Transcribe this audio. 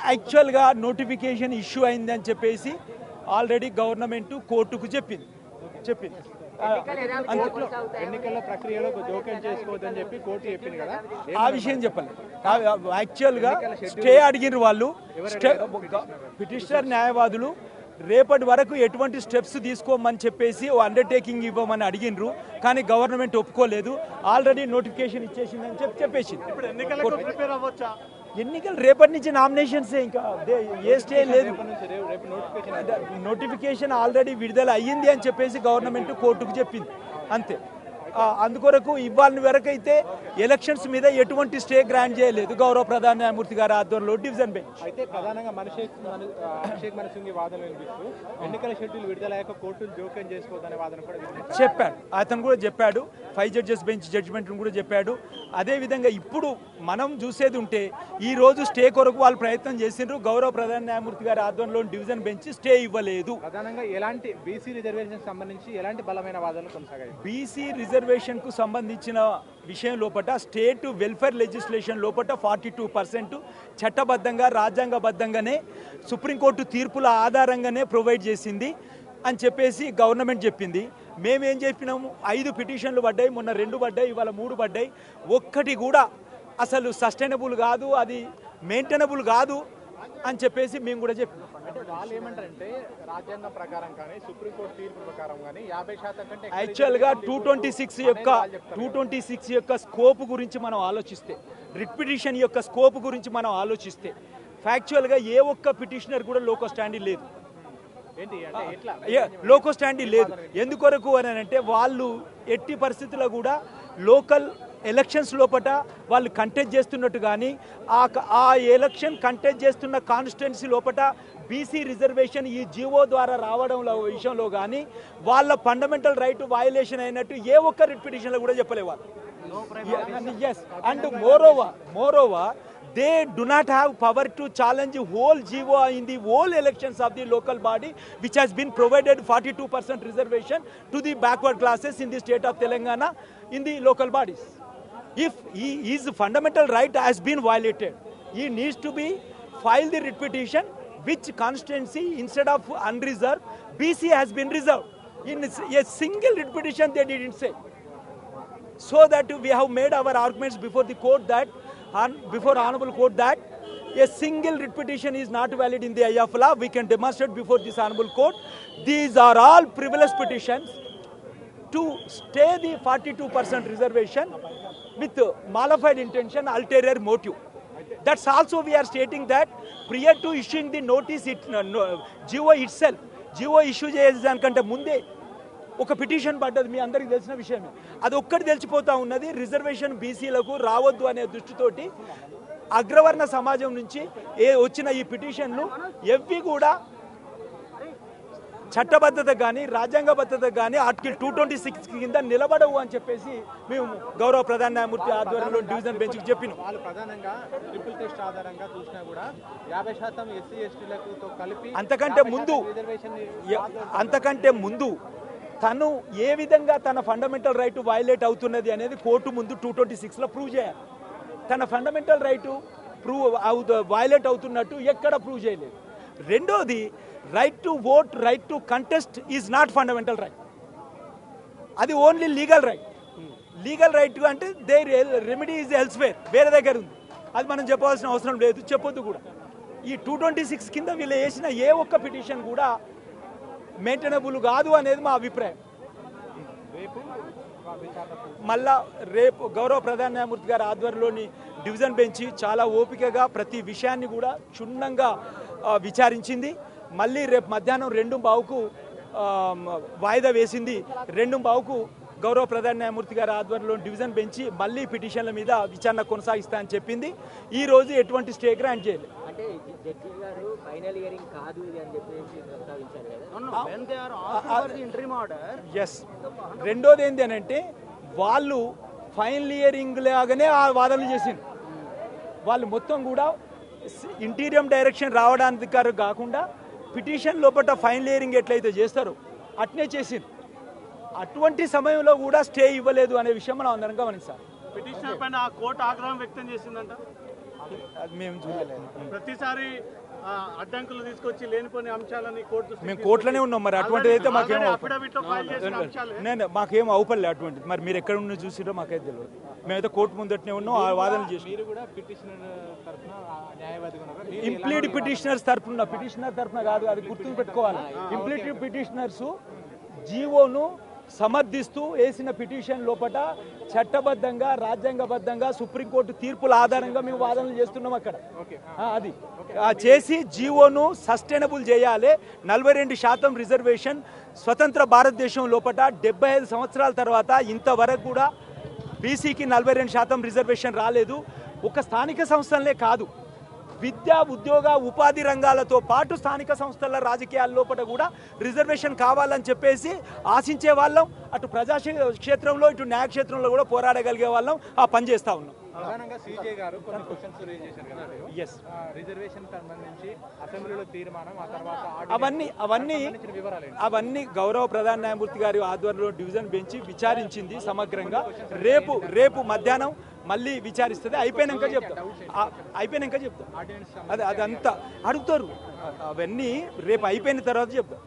యాక్చువల్గా notification issue అయిందని చెప్పేసి ఆల్రెడీ గవర్నమెంట్ కోర్టుకు చెప్పింది. ఎన్నికల ప్రక్రియలో జోక్యం చేసుకోవద్దని చెప్పి కోర్టు చెప్పింది కదా, ఆ విషయం చెప్పలేదు. యాక్చువల్గా స్టే అడిగిన వాళ్ళు పిటిషనర్ న్యాయవాదులు రేపటి వరకు ఎటువంటి స్టెప్స్ తీసుకోమని చెప్పేసి ఓ అండర్టేకింగ్ ఇవ్వమని అడిగినరు, కానీ గవర్నమెంట్ ఒప్పుకోలేదు. ఆల్రెడీ నోటిఫికేషన్ ఇచ్చేసిందని చెప్పేసింది. ఎన్నికలు రేపటి నుంచి నామినేషన్సే, ఇంకా ఏ స్టే లేదు. నోటిఫికేషన్ ఆల్రెడీ విడుదల అయ్యింది అని చెప్పేసి గవర్నమెంట్ కోర్టుకు చెప్పింది అంతే. అందుకొరకు ఇవాళ వరకు అయితే ఎలక్షన్స్ మీద ఎటువంటి స్టే గ్రాంట్ చేయలేదు గౌరవ ప్రధాన న్యాయమూర్తి గారి ఆధ్వర్యంలో డివిజన్ బెంచ్. అయితే ప్రధానంగా అభిషేక్ మను సింఘవి వాదన వినిపిస్తూ ఎన్నికల షెడ్యూల్ విడుదలయ్యాక కోర్టులు జోక్యం చేసుకోవద్దనే వాదన కూడా చెప్పాడు. అతను కూడా చెప్పాడు, 5 జడ్జెస్ బెంచ్ జడ్జిమెంట్ కూడా చెప్పాడు. అదేవిధంగా ఇప్పుడు మనం చూసేది ఉంటే ఈ రోజు స్టే కొరకు వాళ్ళు ప్రయత్నం చేసిండ్రు. గౌరవ ప్రధాన న్యాయమూర్తి గారి ఆధ్వర్యంలో డివిజన్ బెంచ్ స్టే ఇవ్వలేదు. ప్రధానంగా ఎలాంటి బీసీ రిజర్వేషన్ సంబంధించి ఎలాంటి బలమైన వాదనలు కొనసాగాయి? బీసీ రిజర్వేషన్ కు సంబంధించిన విషయం లోపల స్టేట్ వెల్ఫేర్ లెజిస్లేషన్ లోపల 42% చట్టబద్ధంగా రాజ్యాంగబద్ధంగానే సుప్రీంకోర్టు తీర్పుల ఆధారంగానే ప్రొవైడ్ చేసింది అని చెప్పేసి గవర్నమెంట్ చెప్పింది. మేమేం చెప్పినాము, 5 పిటిషన్లు పడ్డాయి, మొన్న 2 పడ్డాయి, ఇవాళ 3 పడ్డాయి. ఒక్కటి కూడా అసలు సస్టైనబుల్ కాదు, అది మెయింటైనబుల్ కాదు అని చెప్పేసి మేము కూడా చెప్పినాం. అంటే వాళ్ళు ఏమంటారంటే రాజ్యాంగం ప్రకారం కానీ సుప్రీంకోర్టు తీర్పు ప్రకారం కానీ 50% కంటే యాక్చువల్గా 226 యొక్క స్కోప్ గురించి మనం ఆలోచిస్తే, రిట్ పిటిషన్ యొక్క స్కోప్ గురించి మనం ఆలోచిస్తే ఫ్యాక్చువల్గా ఏ ఒక్క పిటిషనర్ కూడా లోకో స్టాండింగ్ లేదు. లోకో స్టాండింగ్ లేదు. ఎందుకొరకు అని అంటే వాళ్ళు ఎట్టి పరిస్థితుల్లో కూడా లోకల్ ఎలక్షన్స్ లోపల వాళ్ళు కంటెస్ట్ చేస్తున్నట్టు కానీ ఆ ఎలక్షన్ కంటెస్ట్ చేస్తున్న కాన్స్టిట్యున్సీ లోపల బీసీ రిజర్వేషన్ ఈ జీవో ద్వారా రావడం విషయంలో కానీ వాళ్ళ ఫండమెంటల్ రైట్ వయలేషన్ అయినట్టు ఏ ఒక్క రిట్ పిటిషన్లో కూడా చెప్పలేవారు. Yes, and moreover they do not have power to challenge whole GO in the whole elections of the local body, which has been provided 42% reservation to the backward classes in the state of Telangana in the local bodies. If his fundamental right has been violated, he needs to be file the writ petition, which constituency instead of unreserved BC has been reserved. In a single writ petition they didn't say. So that we have made our arguments before the court that before honorable court that a single writ petition is not valid in the eye of law. We can demonstrate before this honorable court. These are all frivolous petitions to stay the 42% reservation with malified intention, ulterior motive. That's also we are stating that prior to issuing the notice, GO itself, GO issue చేసేదానికంటే ముందే ఒక petition పడ్డది, మీ అందరికీ తెలిసిన విషయమే. అది ఒక్కటి తెలిసిపోతా ఉన్నది, రిజర్వేషన్ బీసీలకు రావద్దు అనే దృష్టితోటి అగ్రవర్ణ సమాజం నుంచి వచ్చిన ఈ పిటిషన్లు ఎవ్వి కూడా చట్టబద్ధత కానీ రాజ్యాంగబద్ధత కానీ ఆర్టికల్ 226 కింద నిలబడవు అని చెప్పేసి మేము గౌరవ ప్రధాన న్యాయమూర్తి ఆధ్వర్యంలో డివిజన్ బెంచ్కి చెప్పినాం. వాళ్ళు ప్రధానంగా ట్రిపుల్ టెస్ట్ ఆధారంగా చూసినా కూడా 50% ఎస్సీ ఎస్టీలతో కలిపి అంతకంటే ముందు తను ఏ విధంగా తన ఫండమెంటల్ రైట్ వయలేట్ అవుతున్నది అనేది కోర్టు ముందు 226లో ప్రూవ్ చేయాలి. తన ఫండమెంటల్ రైట్ వయలేట్ అవుతున్నట్టు ఎక్కడ ప్రూవ్ చేయలేదు. రెండోది, right to vote, right to contest is not fundamental right, అది only legal right. Legal right అంటే దేర్ రెమెడీ ఈజ్ ఎల్స్వేర్, వేరే దగ్గర ఉంది, అది మనం చెప్పాల్సిన అవసరం లేదు, చెప్పొద్దు కూడా. ఈ 226 కింద వీళ్ళు వేసిన ఏ ఒక్క పిటిషన్ కూడా మెయింటైనబుల్ కాదు అనేది మా అభిప్రాయం. మళ్ళా రేపు గౌరవ ప్రధాన న్యాయమూర్తి గారి ఆధ్వర్యంలోని డివిజన్ బెంచ్ చాలా ఓపికగా ప్రతి విషయాన్ని కూడా క్షుణ్ణంగా విచారించింది. మళ్ళీ రేపు మధ్యాహ్నం 2:15కు వాయిదా వేసింది. 2:15కు గౌరవ ప్రధాన న్యాయమూర్తి గారి ఆధ్వర్యంలో డివిజన్ బెంచ్ మళ్ళీ పిటిషన్ల మీద విచారణ కొనసాగిస్తా అని చెప్పింది. ఈ రోజు ఎటువంటి స్టే గ్రాంట్ చేయలేదు. ఎస్, రెండోది ఏంటి అని అంటే వాళ్ళు ఫైనల్ ఇయరింగ్ లాగానే ఆ వాదనలు చేసింది. వాళ్ళు మొత్తం కూడా ఇంటీరియం డైరెక్షన్ రావడానికి కాకుండా పిటిషన్ లోపల ఫైనల్ ఇయరింగ్ ఎట్లయితే చేస్తారో అట్నే చేసింది. అటువంటి సమయంలో కూడా స్టే ఇవ్వలేదు అనే విషయం మనం అందరం గమనించాలి. పిటిషనర్ పైన కోర్టు ఆగ్రహం వ్యక్తం చేసిందంట. అది మేము చూడలేదు. ప్రతిసారి అడ్డంకులు తీసుకొచ్చి లేనిపోని అంశాలని కోర్టు మేము కోర్టులోనే ఉన్నాం, మరి అటువంటిది అయితే మాకేం అఫిడవిట్ లో ఫైల్ చేసిన అంశాలే నేను మాకేం అవపడలే అటువంటిది. మరి మీరు ఎక్కడ ఉన్న చూసిరో మాకైతే తెలియదు. మేమైతే కోర్టు ముందటనే ఉన్నాం, ఆ వాదనలు చేసి మీరు కూడా పిటిషనర్ తరఫున న్యాయవాదిగా ఉన్నారు. ఇంప్లీడ్ పిటిషనర్స్ తరఫున, పిటిషనర్ తరఫున కాదు, అది గుర్తు పెట్టుకోవాలి. ఇంప్లీడ్ పిటిషనర్స్ జీవోను సమర్థిస్తూ వేసిన పిటిషన్ లోపల చట్టబద్ధంగా రాజ్యాంగబద్ధంగా సుప్రీంకోర్టు తీర్పుల ఆధారంగా మేము వాదనలు చేస్తున్నాం అక్కడ. అది చేసి జీవోను సస్టైనబుల్ చేయాలి. 42% రిజర్వేషన్ స్వతంత్ర భారతదేశం లోపల 75 సంవత్సరాల తర్వాత ఇంతవరకు కూడా బీసీకి 42% రిజర్వేషన్ రాలేదు. ఒక స్థానిక సంస్థలనే కాదు, విద్యా ఉద్యోగ ఉపాధి రంగాలతో పాటు స్థానిక సంస్థల రాజకీయాల లోపల కూడా రిజర్వేషన్ కావాలని చెప్పేసి ఆశించే వాళ్ళం. అటు ప్రజాక్షేత్రంలో ఇటు న్యాయక్షేత్రంలో కూడా పోరాడగలిగే వాళ్ళం. ఆ పని చేస్తూ ఉన్నాం. ప్రధానంగా సీజే గారు కొన్ని క్వశ్చన్స్ రేజ్ చేశారు కదా మీరు. ఎస్, రిజర్వేషన్ సంబంధించి అసెంబ్లీలో తీర్మానం, ఆ తర్వాత అవన్నీ గౌరవ ప్రధాన న్యాయమూర్తి గారి ఆధ్వర్యంలో డివిజన్ బెంచ్ విచారించింది సమగ్రంగా. రేపు మధ్యాహ్నం మళ్ళీ విచారిస్తుంది. అయిపోయినాక చెప్తా. అదే అదంతా అడుగుతారు, అవన్నీ రేపు అయిపోయిన తర్వాత చెప్తా.